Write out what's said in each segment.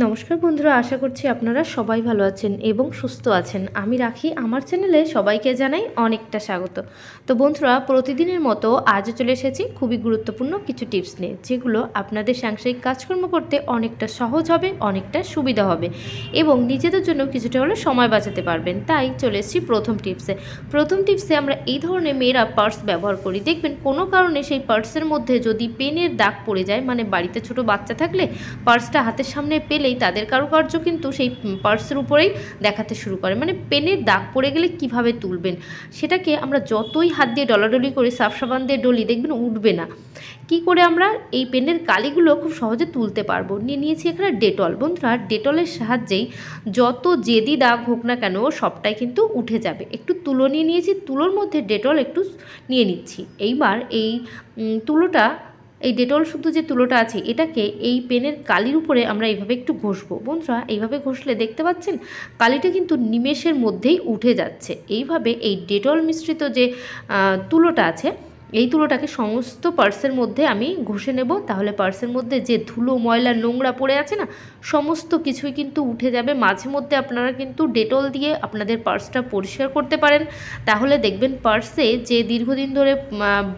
নমস্কার বন্ধুরা, আশা করছি আপনারা সবাই ভালো আছেন এবং সুস্থ আছেন। আমি রাখি, আমার চ্যানেলে সবাইকে জানাই অনেকটা স্বাগত। তো বন্ধুরা, প্রতিদিনের মতো আজও চলে এসেছি খুবই গুরুত্বপূর্ণ কিছু টিপস নিয়ে, যেগুলো আপনাদের সাংসারিক কাজকর্ম করতে অনেকটা সহজ হবে, অনেকটা সুবিধা হবে এবং নিজেদের জন্য কিছুটা হলে সময় বাঁচাতে পারবেন। তাই চলে এসেছি প্রথম টিপসে আমরা এই ধরনের মেয়েরা পার্স ব্যবহার করি। দেখবেন কোনো কারণে সেই পার্সের মধ্যে যদি পেনের দাগ পড়ে যায়, মানে বাড়িতে ছোট বাচ্চা থাকলে পার্সটা হাতের সামনে পেলেই তাদের কারুকার্য কিন্তু সেই পার্সের উপরেই দেখাতে শুরু করে, মানে পেনের দাগ পড়ে গেলে কিভাবে তুলবেন সেটাকে আমরা যতই হাত দিয়ে ডলাডলি করে সাফ সাবান দিয়ে ডলি, দেখবেন উঠবে না। কি করে আমরা এই পেনের কালিগুলো খুব সহজে তুলতে পারবো? নিয়েছি এখানে ডেটল। বন্ধুরা, ডেটলের সাহায্যেই যত জেদি দাগ হোক না কেন সবটাই কিন্তু উঠে যাবে। একটু তুলো নিয়েছি, তুলোর মধ্যে ডেটল একটু নিয়ে নিচ্ছি। এইবার এই তুলোটা, এই ডেটল শুদ্ধ যে তুলোটা আছে, এটাকে এই পেনের কালির উপরে আমরা এইভাবে একটু ঘষবো। বন্ধুরা, এইভাবে ঘষলে দেখতে পাচ্ছেন কালিটা কিন্তু নিমেষের মধ্যেই উঠে যাচ্ছে। এইভাবে এই ডেটল মিশ্রিত যে তুলোটা আছে, এই তুলোটাকে সমস্ত পার্সের মধ্যে আমি ঘষে নেব। তাহলে পার্সের মধ্যে যে ধুলো ময়লা নোংরা পড়ে আছে না, সমস্ত কিছুই কিন্তু উঠে যাবে। মাঝে মধ্যে আপনারা কিন্তু ডেটল দিয়ে আপনাদের পার্সটা পরিষ্কার করতে পারেন। তাহলে দেখবেন পার্সে যে দীর্ঘদিন ধরে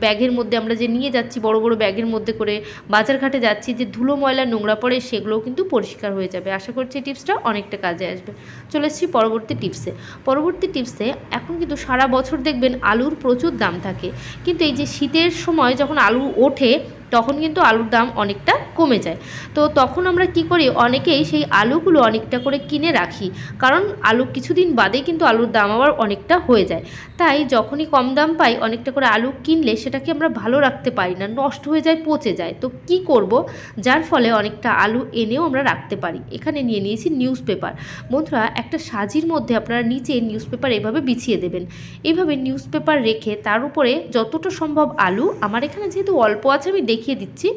ব্যাগের মধ্যে আমরা যে নিয়ে যাচ্ছি, বড় বড় ব্যাগের মধ্যে করে বাজারঘাটে যাচ্ছি, যে ধুলো ময়লা নোংরা পড়ে সেগুলোও কিন্তু পরিষ্কার হয়ে যাবে। আশা করছি এই টিপসটা অনেকটা কাজে আসবে। চলে এসেছি পরবর্তী টিপসে। এখন কিন্তু সারা বছর দেখবেন আলুর প্রচুর দাম থাকে, কিন্তু এই যে শীতের সময় যখন আলু ওঠে তখন কিন্তু আলুর দাম অনেকটা কমে যায়। তো তখন আমরা কি করি, অনেকেই সেই আলুগুলো অনেকটা করে কিনে রাখি, কারণ আলু কিছুদিন বাদে কিন্তু আলুর দাম আবার অনেকটা হয়ে যায়। তাই যখনই কম দাম পাই অনেকটা করে আলু কিনলে সেটাকে আমরা ভালো রাখতে পারি না, নষ্ট হয়ে যায়, পচে যায়। তো কি করব, যার ফলে অনেকটা আলু এনেও আমরা রাখতে পারি। এখানে নিয়েছি নিউজ পেপার। বন্ধুরা, একটা সাজির মধ্যে আপনারা নিচে নিউজ পেপার এভাবে বিছিয়ে দেবেন। এইভাবে নিউজ পেপার রেখে তার উপরে যতটা সম্ভব আলু, আমার এখানে যেহেতু অল্প আছে আমি দেখিয়ে দিচ্ছি,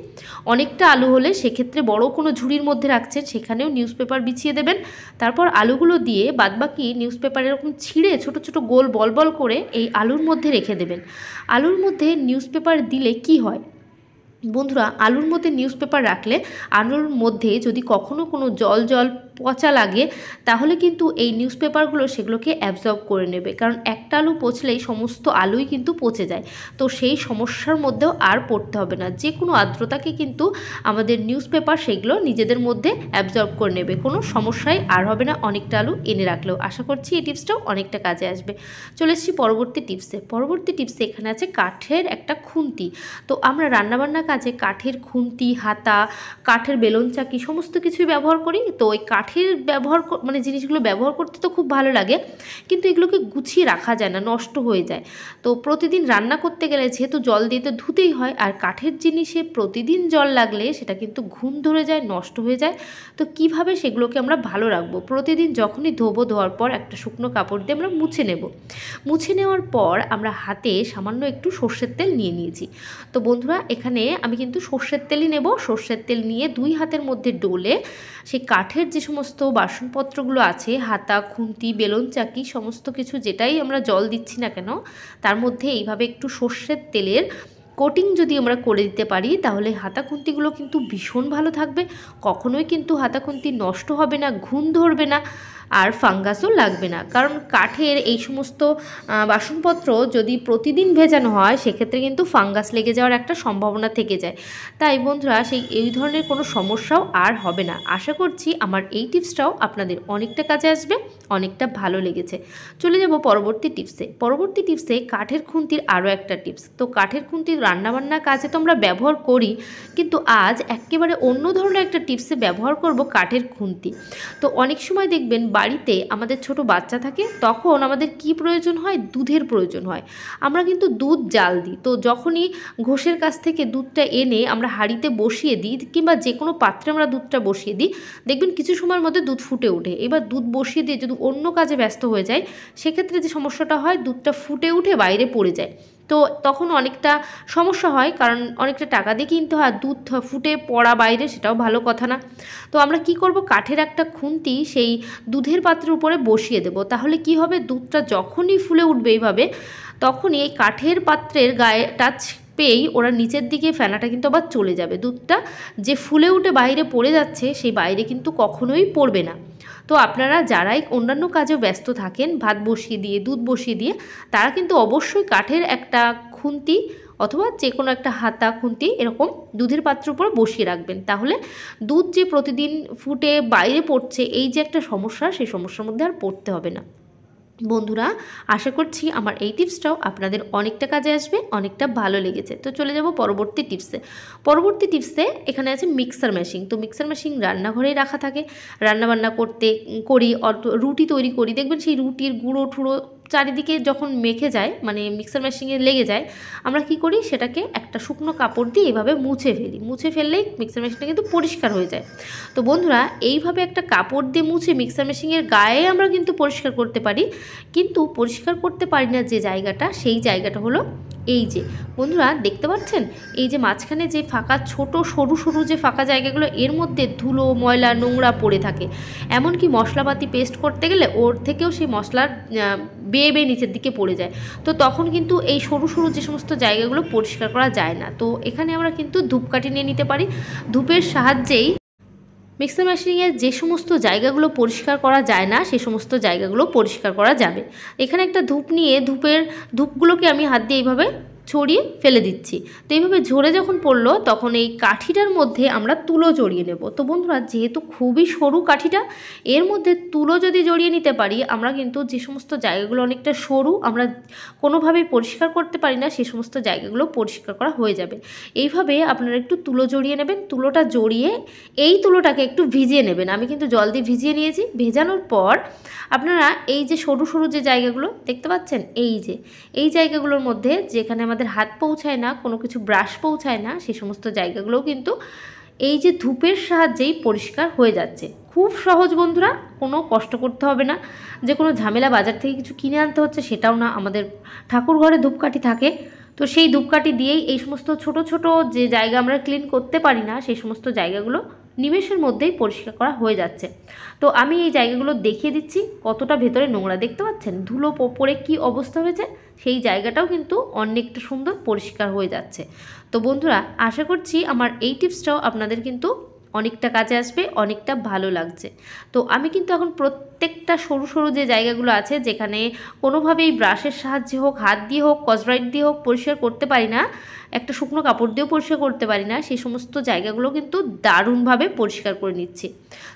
অনেকটা আলু হলে সেক্ষেত্রে বড় কোনো ঝুড়ির মধ্যে রাখছেন সেখানেও নিউজ পেপার বিছিয়ে দেবেন। তারপর আলুগুলো দিয়ে বাদবাকি নিউজ পেপার এরকম ছিঁড়ে ছোট ছোট গোল বল বল করে এই আলুর মধ্যে রেখে দেবেন। আলুর মধ্যে নিউজ পেপার দিলে কি হয় বন্ধুরা, আলুর মধ্যে নিউজ পেপার রাখলে আলুর মধ্যে যদি কখনো কোনো জল পচা লাগে, তাহলে কিন্তু এই নিউজ পেপারগুলো সেগুলোকে অ্যাবজর্ব করে নেবে। কারণ একটা আলু পচলেই সমস্ত আলুই কিন্তু পচে যায়। তো সেই সমস্যার মধ্যেও আর পড়তে হবে না। যে কোনো আর্দ্রতাকে কিন্তু আমাদের নিউজ পেপার সেগুলো নিজেদের মধ্যে অ্যাবজর্ব করে নেবে, কোনো সমস্যাই আর হবে না অনেকটা আলু এনে রাখলেও। আশা করছি এই টিপসটাও অনেকটা কাজে আসবে। চলে এসেছি পরবর্তী টিপসে। এখানে আছে কাঠের একটা খুন্তি। তো আমরা রান্নাবান্না কাজে কাঠের খুন্তি, হাতা, কাঠের বেলন চাকি সমস্ত কিছুই ব্যবহার করি। তো ওই কাঠের মানে জিনিসগুলো ব্যবহার করতে তো খুব ভালো লাগে, কিন্তু এগুলোকে গুছিয়ে রাখা যায় না, নষ্ট হয়ে যায়। তো প্রতিদিন রান্না করতে গেলে যেহেতু জল দিয়ে তো ধুতেই হয়, আর কাঠের জিনিসে প্রতিদিন জল লাগলে সেটা কিন্তু ঘুণ ধরে যায়, নষ্ট হয়ে যায়। তো কিভাবে সেগুলোকে আমরা ভালো রাখবো? প্রতিদিন যখনই ধোয়ার পর একটা শুকনো কাপড় দিয়ে আমরা মুছে নেওয়ার পর আমরা হাতে সামান্য একটু সর্ষের তেল নিয়েছি। তো বন্ধুরা, এখানে আমি কিন্তু সর্ষের তেলই নেব। সর্ষের তেল নিয়ে দুই হাতের মধ্যে ডলে সেই কাঠের যে সমস্ত বাসনপত্রগুলো আছে, হাতা, খুন্তি, বেলন চাকি সমস্ত কিছু, যেটাই আমরা জল দিচ্ছি না কেন, তার মধ্যে এইভাবে একটু সর্ষের তেলের কোটিং যদি আমরা করে দিতে পারি, তাহলে হাতা খুন্তিগুলো কিন্তু ভীষণ ভালো থাকবে। কখনোই কিন্তু হাতা খুন্তি নষ্ট হবে না, ঘুণ ধরবে না, আর ফাঙ্গাসও লাগবে না। কারণ কাঠের এই সমস্ত বাসনপত্র যদি প্রতিদিন ভেজানো হয় সেক্ষেত্রে কিন্তু ফাঙ্গাস লেগে যাওয়ার একটা সম্ভাবনা থেকে যায়। তাই বন্ধুরা, এই ধরনের কোনো সমস্যাও আর হবে না। আশা করছি আমার এই টিপসটাও আপনাদের অনেকটা কাজে আসবে, অনেকটা ভালো লেগেছে। চলে যাব পরবর্তী টিপসে কাঠের খুন্তির আরও একটা টিপস। তো কাঠের খুন্তি রান্নাবান্নার কাজে তো আমরা ব্যবহার করি, কিন্তু আজ একেবারে অন্য ধরনের একটা টিপসে ব্যবহার করব কাঠের খুন্তি। তো অনেক সময় দেখবেন বাড়িতে আমাদের ছোট বাচ্চা থাকে, তখন আমাদের কি প্রয়োজন হয়, দুধের প্রয়োজন হয়। আমরা কিন্তু দুধ জাল দিই। তো যখনই ঘোষের কাছ থেকে দুধটা এনে আমরা হাঁড়িতে বসিয়ে দিই, কিংবা যে কোনো পাত্রে আমরা দুধটা বসিয়ে দিই, দেখবেন কিছু সময়ের মধ্যে দুধ ফুটে ওঠে। এবার দুধ বসিয়ে দিয়ে যদি অন্য কাজে ব্যস্ত হয়ে যায়, সেক্ষেত্রে যে সমস্যাটা হয়, দুধটা ফুটে উঠে বাইরে পড়ে যায়। তো তখন অনেকটা সমস্যা হয়, কারণ অনেকটা টাকা দিয়ে কিনতে হয়, দুধ ফুটে পড়া বাইরে, সেটাও ভালো কথা না। তো আমরা কি করব, কাঠের একটা খুন্তি সেই দুধের পাত্রের উপরে বসিয়ে দেব। তাহলে কি হবে, দুধটা যখনই ফুলে উঠবে এইভাবে, তখনই এই কাঠের পাত্রের গায়ে টাচ পেয়েই ওরা নিচের দিকে ফেনাটা কিন্তু আবার চলে যাবে। দুধটা যে ফুলে উঠে বাইরে পড়ে যাচ্ছে সেই বাইরে কিন্তু কখনোই পড়বে না। তো আপনারা যারাই অন্যান্য কাজে ব্যস্ত থাকেন, ভাত বসিয়ে দিয়ে দুধ বসিয়ে দিয়ে, তারা কিন্তু অবশ্যই কাঠের একটা খুন্তি অথবা যে কোনো একটা হাতা খুন্তি এরকম দুধের পাত্রের উপর বসিয়ে রাখবেন। তাহলে দুধ যে প্রতিদিন ফুটে বাইরে পড়ছে এই যে একটা সমস্যা, সেই সমস্যার মধ্যে আর পড়তে হবে না। বন্ধুরা, আশা করছি আমার এই টিপসটাও আপনাদের অনেকটা কাজে আসবে, অনেকটা ভালো লেগেছে। তো চলে যাব পরবর্তী টিপসে। পরবর্তী টিপসে এখানে আছে মিক্সার মেশিন। তো মিক্সার মেশিন রান্নাঘরেই রাখা থাকে, রান্নাবান্না করি, রুটি তৈরি করি, দেখবেন সেই রুটির গুঁড়ো ঠুড়ো চারিদিকে যখন মেখে যায়, মানে মিক্সার মেশিনে লেগে যায়, আমরা কি করি সেটাকে একটা শুকনো কাপড় দিয়ে এভাবে মুছে ফেললেই মিক্সার মেশিনটা কিন্তু পরিষ্কার হয়ে যায়। তো বন্ধুরা, এইভাবে একটা কাপড় দিয়ে মুছে মিক্সার মেশিনের গায়ে আমরা কিন্তু পরিষ্কার করতে পারি, কিন্তু পরিষ্কার করতে পারি না যে জায়গাটা, সেই জায়গাটা হলো এই যে বন্ধুরা দেখতে পাচ্ছেন, এই যে মাঝখানে যে ফাঁকা ছোট সরু সরু যে ফাঁকা জায়গাগুলো, এর মধ্যে ধুলো ময়লা নোংরা পড়ে থাকে। এমনকি মশলাপাতি পেস্ট করতে গেলে ওর থেকেও সেই মশলার বেয়ে বেয়ে নিচের দিকে পড়ে যায়। তো তখন কিন্তু এই সরু সরু যে সমস্ত জায়গাগুলো পরিষ্কার করা যায় না। তো এখানে আমরা কিন্তু ধূপকাঠি নিয়ে নিতে পারি। ধূপের সাহায্যেই মিক্সার মেশিনের যে সমস্ত জায়গাগুলো পরিষ্কার করা যায় না সেই সমস্ত জায়গাগুলো পরিষ্কার করা যাবে। এখানে একটা ধূপ নিয়ে ধূপগুলোকে আমি হাত দিয়ে এইভাবে ছড়িয়ে ফেলে দিচ্ছি। তো এইভাবে ঝরে যখন পড়লো তখন এই কাঠিটার মধ্যে আমরা তুলো জড়িয়ে নেব। তো বন্ধুরা, যেহেতু খুবই সরু কাঠিটা, এর মধ্যে তুলো যদি জড়িয়ে নিতে পারি, আমরা কিন্তু যে সমস্ত জায়গাগুলো অনেকটা সরু আমরা কোনোভাবেই পরিষ্কার করতে পারি না, সেই সমস্ত জায়গাগুলো পরিষ্কার করা হয়ে যাবে। এইভাবে আপনারা একটু তুলো জড়িয়ে নেবেন। তুলোটা জড়িয়ে এই তুলোটাকে একটু ভিজিয়ে নেবেন। আমি কিন্তু জল দিয়ে ভিজিয়ে নিয়েছি। ভেজানোর পর আপনারা এই যে সরু সরু যে জায়গাগুলো দেখতে পাচ্ছেন, এই জায়গাগুলোর মধ্যে যেখানে আমাদের হাত পৌঁছায় না, কোনো কিছু ব্রাশ পৌঁছায় না, সেই সমস্ত জায়গাগুলোও কিন্তু এই যে ধূপের সাহায্যেই পরিষ্কার হয়ে যাচ্ছে। খুব সহজ বন্ধুরা, কোনো কষ্ট করতে হবে না, যে কোনো ঝামেলা বাজার থেকে কিছু কিনে আনতে হচ্ছে সেটাও না। আমাদের ঠাকুর ঘরে ধূপকাঠি থাকে, তো সেই ধূপকাঠি দিয়েই এই সমস্ত ছোট ছোট যে জায়গা আমরা ক্লিন করতে পারি না সেই সমস্ত জায়গাগুলো নিমেষের মধ্যেই পরিষ্কার করা হয়ে যাচ্ছে। তো আমি এই জায়গাগুলো দেখিয়ে দিচ্ছি কতটা ভেতরে নোংরা, দেখতে পাচ্ছেন ধুলো পড়ে কি অবস্থা হয়েছে, সেই জায়গাটাও কিন্তু অনেকটা সুন্দর পরিষ্কার হয়ে যাচ্ছে। তো বন্ধুরা, আশা করছি আমার এই টিপসটাও আপনাদের কিন্তু অনেকটা কাজে আসবে, অনেকটা ভালো লাগছে। তো আমি কিন্তু এখন প্রত্যেকটা সরু সরু যে জায়গাগুলো আছে, যেখানে কোনোভাবেই ব্রাশের সাহায্যে হোক, হাত দিয়ে হোক, স্কচব্রাইট দিয়ে হোক পরিষ্কার করতে পারি না, একটা শুকনো কাপড় দিয়েও পরিষ্কার করতে পারি না, সেই সমস্ত জায়গাগুলো কিন্তু দারুণভাবে পরিষ্কার করে নিচ্ছি।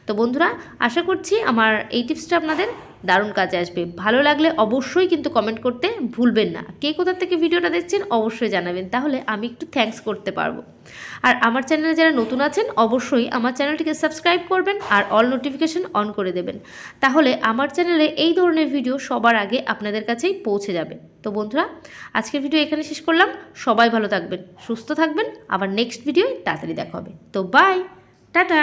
তো বন্ধুরা, আশা করছি আমার এই টিপসটা আপনাদের দারুণ কাজে আসবে। ভালো লাগলে অবশ্যই কিন্তু কমেন্ট করতে ভুলবেন না। কে কোথা থেকে ভিডিওটা দেখছেন অবশ্যই জানাবেন, তাহলে আমি একটু থ্যাঙ্কস করতে পারবো। আর আমার চ্যানেলে যারা নতুন আছেন অবশ্যই আমার চ্যানেলটিকে সাবস্ক্রাইব করবেন আর অল নোটিফিকেশন অন করে দেবেন, তাহলে আমার চ্যানেলে এই ধরনের ভিডিও সবার আগে আপনাদের কাছেই পৌঁছে যাবে। তো বন্ধুরা, আজকের ভিডিও এখানে শেষ করলাম। সবাই ভালো থাকবেন, সুস্থ থাকবেন, আবার নেক্সট ভিডিওয় তাড়াতাড়ি দেখা হবে। তো বাই, টাটা।